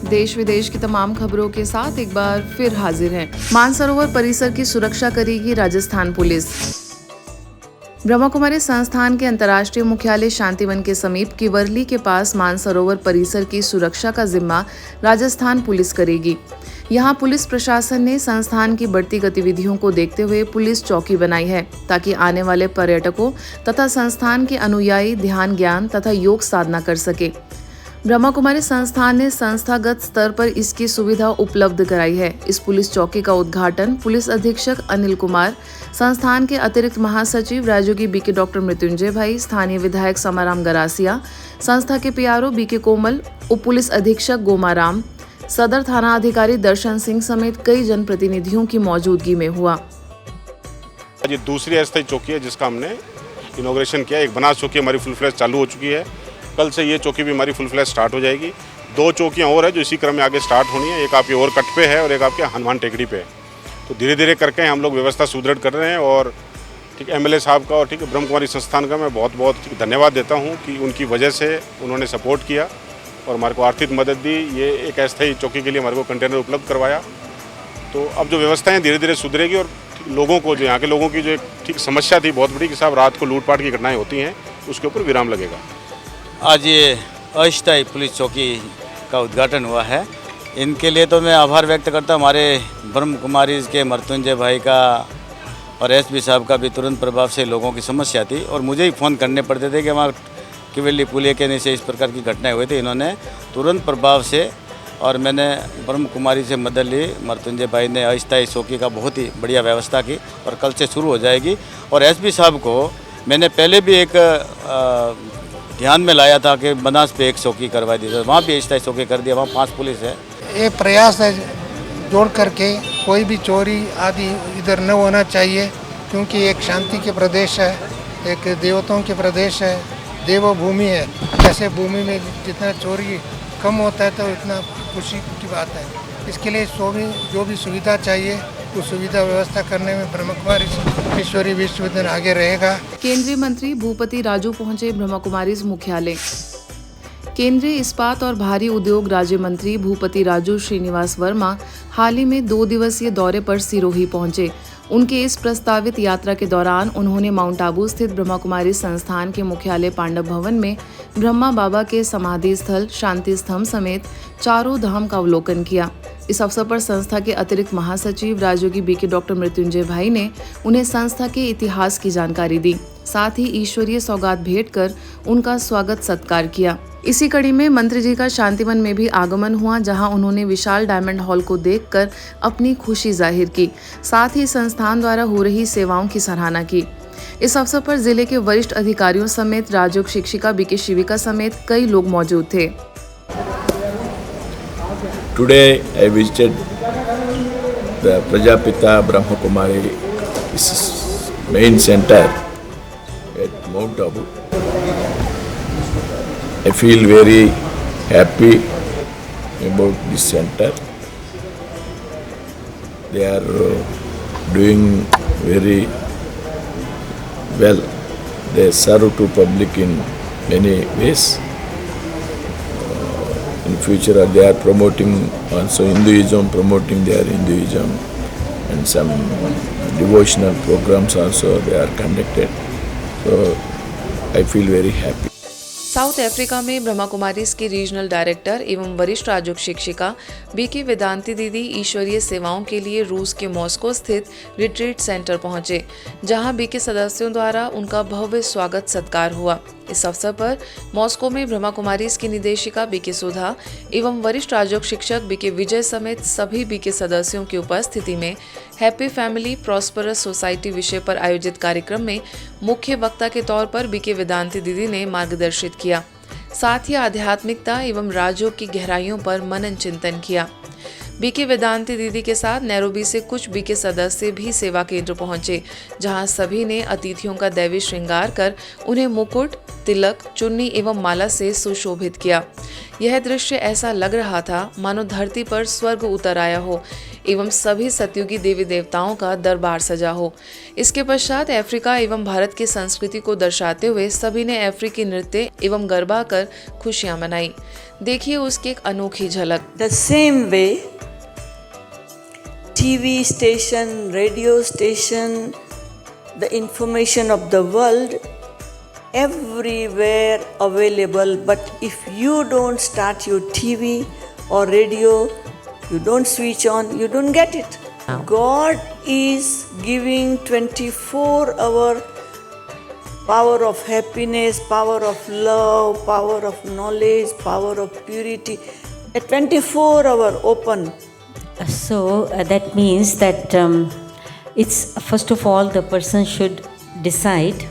देश विदेश की तमाम खबरों के साथ एक बार फिर हाजिर हैं। मानसरोवर परिसर की सुरक्षा करेगी राजस्थान पुलिस। ब्रह्मा कुमारी संस्थान के अंतर्राष्ट्रीय मुख्यालय शांतिवन के समीप किवरली के पास मानसरोवर परिसर की सुरक्षा का जिम्मा राजस्थान पुलिस करेगी। यहां पुलिस प्रशासन ने संस्थान की बढ़ती गतिविधियों को देखते हुए पुलिस चौकी बनाई है ताकि आने वाले पर्यटकों तथा संस्थान के अनुयायी ध्यान, ज्ञान तथा योग साधना कर सके। ब्रह्मा कुमारी संस्थान ने संस्थागत स्तर पर इसकी सुविधा उपलब्ध कराई है। इस पुलिस चौकी का उद्घाटन पुलिस अधीक्षक अनिल कुमार, संस्थान के अतिरिक्त महासचिव राजयोगी बीके डॉक्टर मृत्युंजय भाई, स्थानीय विधायक समाराम गरासिया, संस्था के पीआरओ बीके कोमल, उप पुलिस अधीक्षक गोमाराम, सदर थाना अधिकारी दर्शन सिंह समेत कई जनप्रतिनिधियों की मौजूदगी में हुआ। ये दूसरी अस्थायी चौकी है जिसका हमने इनॉग्रेशन किया। एक बनास चौकी हमारी फुल फ्लैश चालू हो चुकी है। कल से ये चौकी भी हमारी फुल फ्लैश स्टार्ट हो जाएगी। 2 चौकियां और है जो इसी क्रम में आगे स्टार्ट होनी है। एक आपके और कट पे है और एक आपके हनुमान टेकड़ी पे है। तो धीरे धीरे करके हम लोग व्यवस्था सुदृढ़ कर रहे हैं। और ठीक एमएलए साहब का और ठीक ब्रह्म कुमारी संस्थान का मैं बहुत बहुत धन्यवाद देता हूँ कि उनकी वजह से उन्होंने सपोर्ट किया और हमारे को आर्थिक मदद दी। ये एक अस्थायी चौकी के लिए हमारे को कंटेनर उपलब्ध करवाया। तो अब जो व्यवस्थाएं धीरे धीरे सुधरेगी और लोगों को, जो यहाँ के लोगों की जो एक ठीक समस्या थी बहुत बड़ी कि साहब रात को लूटपाट की घटनाएं होती हैं, उसके ऊपर विराम लगेगा। आज ये अस्थायी पुलिस चौकी का उद्घाटन हुआ है। इनके लिए तो मैं आभार व्यक्त करता हूँ हमारे ब्रह्म कुमारी के मृत्युंजय भाई का और एसपी साहब का भी तुरंत प्रभाव से लोगों की समस्या थी और मुझे ही फ़ोन करने पड़ते थे कि वहाँ किवरली पुलिया के नीचे इस प्रकार की घटनाएं हुई थी। इन्होंने तुरंत प्रभाव से और मैंने ब्रह्म कुमारी से मदद ली। मृत्युंजय भाई ने अस्थायी चौकी का बहुत ही बढ़िया व्यवस्था की और कल से शुरू हो जाएगी। और एसपी साहब को मैंने पहले भी एक ध्यान में लाया था कि बनास पे एक चौकी करवा दी, वहाँ भी अस्थायी चौकी कर दिया। वहाँ 5 पुलिस है। ये प्रयास है जोड़ करके कोई भी चोरी आदि इधर न होना चाहिए, क्योंकि एक शांति के प्रदेश है, एक देवताओं के प्रदेश है, देवभूमि है। ऐसे भूमि में जितना चोरी कम होता है तो इतना खुशी की बात है। इसके लिए जो भी सुविधा चाहिए उस सुविधा व्यवस्था करने में ब्रह्मा कुमारी ईश्वरी विश्वविद्यालय आगे रहेगा। केंद्रीय मंत्री भूपति राजू पहुंचे ब्रह्मा कुमारी मुख्यालय। केंद्रीय इस्पात और भारी उद्योग राज्य मंत्री भूपति राजू श्रीनिवास वर्मा हाल ही में 2 दिवसीय दौरे पर सिरोही पहुंचे। उनके इस प्रस्तावित यात्रा के दौरान उन्होंने माउंट आबू स्थित ब्रह्मा कुमारी संस्थान के मुख्यालय पांडव भवन में ब्रह्मा बाबा के समाधि स्थल, शांति स्तंभ समेत चारों धाम का अवलोकन किया। इस अवसर पर संस्था के अतिरिक्त महासचिव राजयोगी बीके डॉक्टर मृत्युंजय भाई ने उन्हें संस्था के इतिहास की जानकारी दी। साथ ही ईश्वरीय सौगात भेंट कर उनका स्वागत सत्कार किया। इसी कड़ी में मंत्री जी का शांतिवन में भी आगमन हुआ, जहां उन्होंने विशाल डायमंड हॉल को देखकर अपनी खुशी जाहिर की। साथ ही संस्थान द्वारा हो रही सेवाओं की सराहना की। इस अवसर पर जिले के वरिष्ठ अधिकारियों समेत राजयोग शिक्षिका बीके शिविका समेत कई लोग मौजूद थे। Today I visited the Prajapita Brahma Kumari main center at Mount Abu. I feel very happy about this center. They are doing very well. They serve to public in many ways. In future they are promoting also Hinduism, promoting their Hinduism, and some devotional programs also they are conducted. So I feel very happy. South Africa में ब्रह्मा कुमारीज की regional director एवं वरिष्ठ राजयोग शिक्षिका BK Vedanti दीदी ईश्वरीय सेवाओं के लिए रूस के मॉस्को स्थित रिट्रीट सेंटर पहुंचे, जहां बीके सदस्यों द्वारा उनका भव्य स्वागत सत्कार हुआ। इस अवसर पर मॉस्को में ब्रह्मा कुमारीज की निदेशिका बीके सुधा एवं वरिष्ठ राजयोग शिक्षक बीके विजय समेत सभी बीके सदस्यों की उपस्थिति में हैप्पी फैमिली प्रॉस्परस सोसाइटी विषय पर आयोजित कार्यक्रम में मुख्य वक्ता के तौर पर बीके वेदांती दीदी ने मार्गदर्शित किया। साथ ही आध्यात्मिकता एवं राजयोग की गहराइयों पर मनन चिंतन किया। बीके वेदांती दीदी के साथ नैरोबी से कुछ बीके सदस्य भी सेवा केंद्र पहुंचे, जहां सभी ने अतिथियों का दैवी श्रृंगार कर उन्हें मुकुट, तिलक, चुन्नी एवं माला से सुशोभित किया। यह दृश्य ऐसा लग रहा था मानो धरती पर स्वर्ग उतर आया हो। एवं सभी सतयुगी देवी देवताओं का दरबार सजा हो। इसके पश्चात अफ्रीका एवं भारत की संस्कृति को दर्शाते हुए सभी ने अफ्रीकी नृत्य एवं गरबा कर खुशियां मनाई। देखिए उसकी एक अनोखी झलक। The same way, TV station, radio station, the information of the world, everywhere available. But if you don't start your TV or radio, you don't switch on, you don't get it. God is giving 24-hour power of happiness, power of love, power of knowledge, power of purity, a 24-hour open. So that means that it's first of all the person should decide,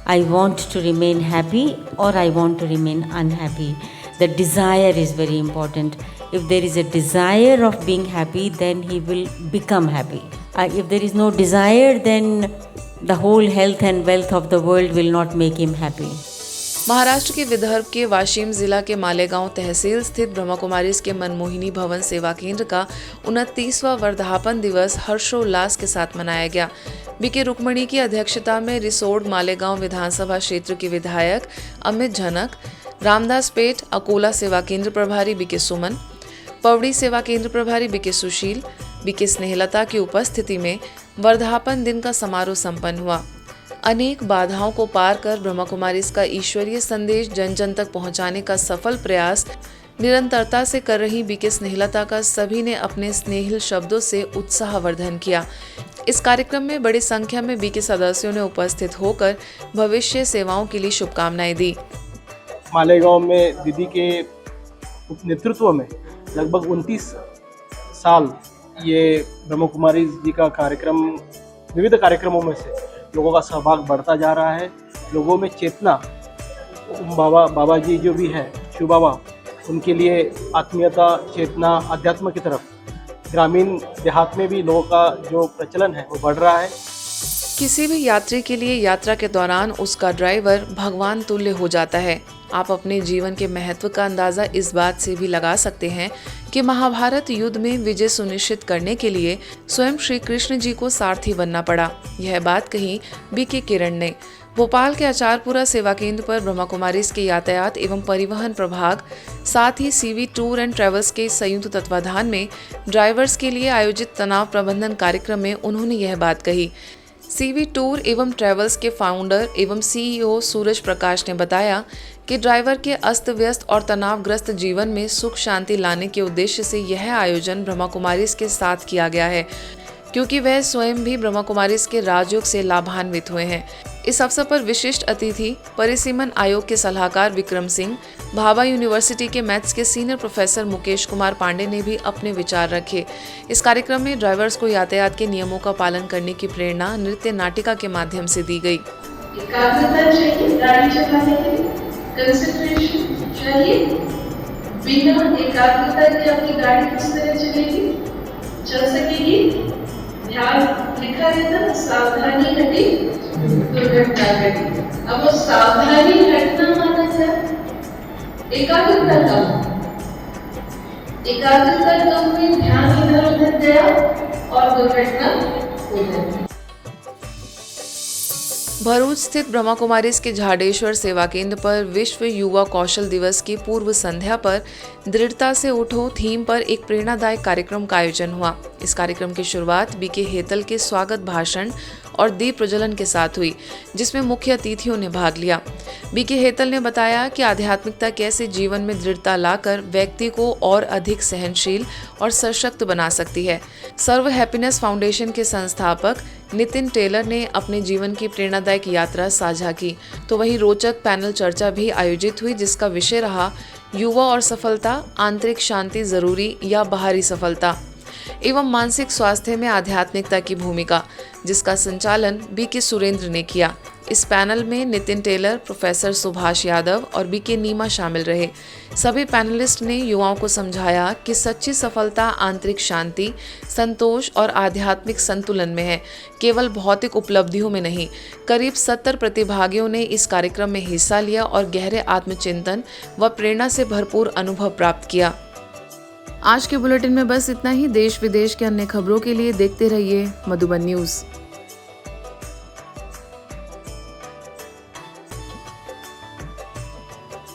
I want to remain happy or I want to remain unhappy. The desire is very important. If there is a desire of being happy, then he will become happy. If there is no desire, then the whole health and wealth of the world will not make him happy. Maharashtra के विदर्भ के वाशिम जिला के मालेगांव तहसील स्थित ब्रह्मा कुमारीज के मनमोहिनी भवन सेवा केंद्र का 29वां वर्धापन दिवस हर्षोल्लास के साथ मनाया गया। बीके रुक्मणी की अध्यक्षता में रिसोड मालेगांव विधानसभा क्षेत्र के विधायक अमित झनक, रामदास पेट अकोला सेवा केंद्र प्रभारी बीके सुमन, पवड़ी सेवा केंद्र प्रभारी बीके सुशील, बीके स्नेहलता की उपस्थिति में वर्धापन दिन का समारोह संपन्न हुआ। अनेक बाधाओं को पार कर ब्रह्मा कुमारीज का ईश्वरीय संदेश जन जन तक पहुंचाने का सफल प्रयास निरंतरता से कर रही बीके स्नेहलता का सभी ने अपने स्नेहिल शब्दों से उत्साहवर्धन किया। इस कार्यक्रम में बड़ी संख्या में बीके सदस्यों ने उपस्थित होकर भविष्य सेवाओं के लिए शुभकामनाएं दी। मालेगांव में दीदी के नेतृत्व में लगभग 29 साल ये ब्रह्मा कुमारी जी का कार्यक्रम, विविध कार्यक्रमों में से लोगों का सहभाग बढ़ता जा रहा है। लोगों में चेतना, बाबा जी जो भी है शिव बाबा, उनके लिए आत्मीयता, चेतना, अध्यात्म की तरफ ग्रामीण देहात में भी लोगों का जो प्रचलन है वो बढ़ रहा है। किसी भी यात्री के लिए यात्रा के दौरान उसका ड्राइवर भगवान तुल्य हो जाता है। आप अपने जीवन के महत्व का अंदाजा इस बात से भी लगा सकते हैं कि महाभारत युद्ध में विजय सुनिश्चित करने के लिए स्वयं श्री कृष्ण जी को सारथी बनना पड़ा। यह बात कही बीके किरण ने। भोपाल के आचारपुरा सेवा केंद्र पर ब्रह्मा कुमारीज के यातायात एवं परिवहन प्रभाग, साथ ही सीवी टूर एंड ट्रेवल्स के संयुक्त तत्वाधान में ड्राइवर्स के लिए आयोजित तनाव प्रबंधन कार्यक्रम में उन्होंने यह बात कही। सीवी टूर एवं ट्रेवल्स के फाउंडर एवं सीईओ सूरज प्रकाश ने बताया कि ड्राइवर के अस्त व्यस्त और तनावग्रस्त जीवन में सुख शांति लाने के उद्देश्य से यह आयोजन ब्रह्मा कुमारीज के साथ किया गया है, क्योंकि वह स्वयं भी ब्रह्मा कुमारीज के राजयोग से लाभान्वित हुए हैं। इस अवसर पर विशिष्ट अतिथि परिसीमन आयोग के सलाहकार विक्रम सिंह, भाभा यूनिवर्सिटी के मैथ्स के सीनियर प्रोफेसर मुकेश कुमार पांडे ने भी अपने विचार रखे। इस कार्यक्रम में ड्राइवर्स को यातायात के नियमों का पालन करने की प्रेरणा नृत्य नाटिका के माध्यम से दी गई। एकाग्रता चाहिए गाड़ी चलाने के लिए, कंसंट्रेशन चाहिए। बिना एकाग्रता के अपनी गाड़ी किस तरह चलेगी, चल सकेगी? ध्यान लिखा रहता, सावधानी घटी दुर्घटना घटी। अब वो सावधानी घटना माना जाए, एकाग्रता कम, एकाग्रता कम में ध्यान इधर उधर गया और दुर्घटना हो गई। भरूच स्थित ब्रह्मा कुमारीज के झाडेश्वर सेवा केंद्र पर विश्व युवा कौशल दिवस की पूर्व संध्या पर दृढ़ता से उठो थीम पर एक प्रेरणादायक कार्यक्रम का आयोजन हुआ। इस कार्यक्रम की शुरुआत बीके हेतल के स्वागत भाषण और दीप प्रज्वलन के साथ हुई, जिसमें मुख्य अतिथियों ने भाग लिया। बीके हेतल ने बताया कि आध्यात्मिकता कैसे जीवन में दृढ़ता लाकर व्यक्ति को और अधिक सहनशील और सशक्त बना सकती है। सर्व हैप्पीनेस फाउंडेशन के संस्थापक नितिन टेलर ने अपने जीवन की प्रेरणादायक यात्रा साझा की, तो वहीं रोचक पैनल चर्चा भी आयोजित हुई, जिसका विषय रहा युवा और सफलता, आंतरिक शांति जरूरी या बाहरी सफलता एवं मानसिक स्वास्थ्य में आध्यात्मिकता की भूमिका, जिसका संचालन बीके सुरेंद्र ने किया। इस पैनल में नितिन टेलर, प्रोफेसर सुभाष यादव और बीके नीमा शामिल रहे। सभी पैनलिस्ट ने युवाओं को समझाया कि सच्ची सफलता आंतरिक शांति, संतोष और आध्यात्मिक संतुलन में है, केवल भौतिक उपलब्धियों में नहीं। करीब 70 प्रतिभागियों ने इस कार्यक्रम में हिस्सा लिया और गहरे आत्मचिंतन व प्रेरणा से भरपूर अनुभव प्राप्त किया। आज के बुलेटिन में बस इतना ही। देश विदेश के अन्य खबरों के लिए देखते रहिए मधुबन न्यूज़।